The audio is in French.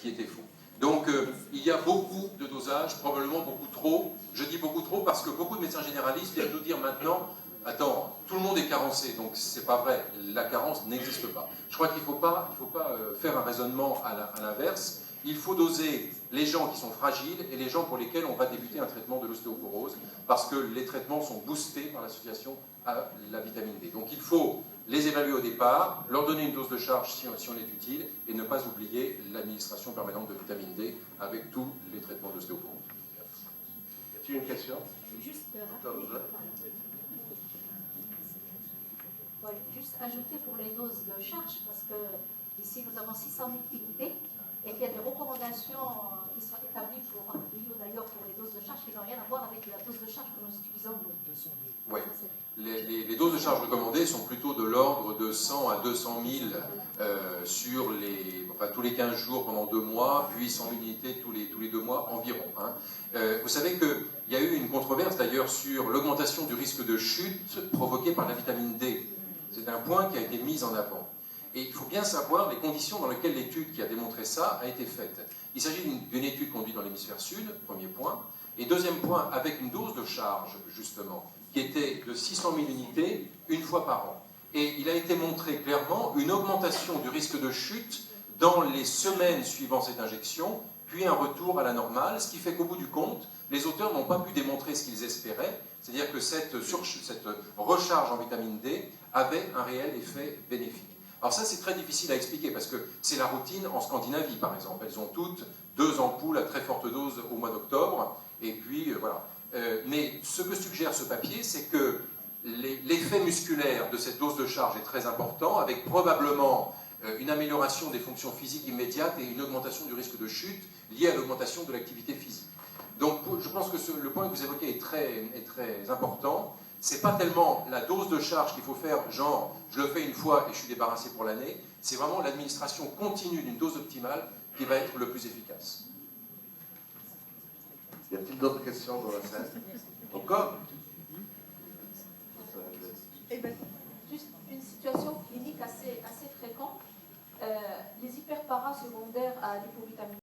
qui était faux. Donc il y a beaucoup de dosages, probablement beaucoup trop. Je dis beaucoup trop parce que beaucoup de médecins généralistes viennent nous dire maintenant, attends, tout le monde est carencé, donc c'est pas vrai, la carence n'existe pas. Je crois qu'il ne faut pas faire un raisonnement à l'inverse. Il faut doser les gens qui sont fragiles et les gens pour lesquels on va débuter un traitement de l'ostéoporose parce que les traitements sont boostés par l'association à la vitamine D. Donc il faut les évaluer au départ, leur donner une dose de charge si on est utile et ne pas oublier l'administration permanente de vitamine D avec tous les traitements d'ostéoporose. Y a-t-il une question? Juste ajouter pour les doses de charge, parce que ici nous avons 600 000 unités et qu'il y a des recommandations qui sont établies pour d'ailleurs pour les doses de charge qui n'ont rien à voir avec la dose de charge que nous utilisons. Oui. Les doses de charge recommandées sont plutôt de l'ordre de 100 à 200 000 sur tous les 15 jours pendant 2 mois, puis 100 000 unités tous les 2 mois environ. Hein. Vous savez qu'il y a eu une controverse d'ailleurs sur l'augmentation du risque de chute provoquée par la vitamine D. C'est un point qui a été mis en avant. Et il faut bien savoir les conditions dans lesquelles l'étude qui a démontré ça a été faite. Il s'agit d'une étude conduite dans l'hémisphère sud, premier point. Et deuxième point, avec une dose de charge, justement, qui était de 600 000 unités une fois par an. Et il a été montré clairement une augmentation du risque de chute dans les semaines suivant cette injection, puis un retour à la normale, ce qui fait qu'au bout du compte, les auteurs n'ont pas pu démontrer ce qu'ils espéraient, c'est-à-dire que cette recharge en vitamine D avait un réel effet bénéfique. Alors ça, c'est très difficile à expliquer, parce que c'est la routine en Scandinavie, par exemple. Elles ont toutes 2 ampoules à très forte dose au mois d'octobre, et puis voilà. Mais ce que suggère ce papier, c'est que l'effet musculaire de cette dose de charge est très important, avec probablement une amélioration des fonctions physiques immédiates et une augmentation du risque de chute liée à l'augmentation de l'activité physique. Donc je pense que le point que vous évoquez est très important. C'est pas tellement la dose de charge qu'il faut faire, genre je le fais une fois et je suis débarrassé pour l'année, c'est vraiment l'administration continue d'une dose optimale qui va être le plus efficace. Y a-t-il d'autres questions dans la salle? Encore? Juste une situation clinique assez fréquente. Les hyperparas secondaires à l'hypovitamine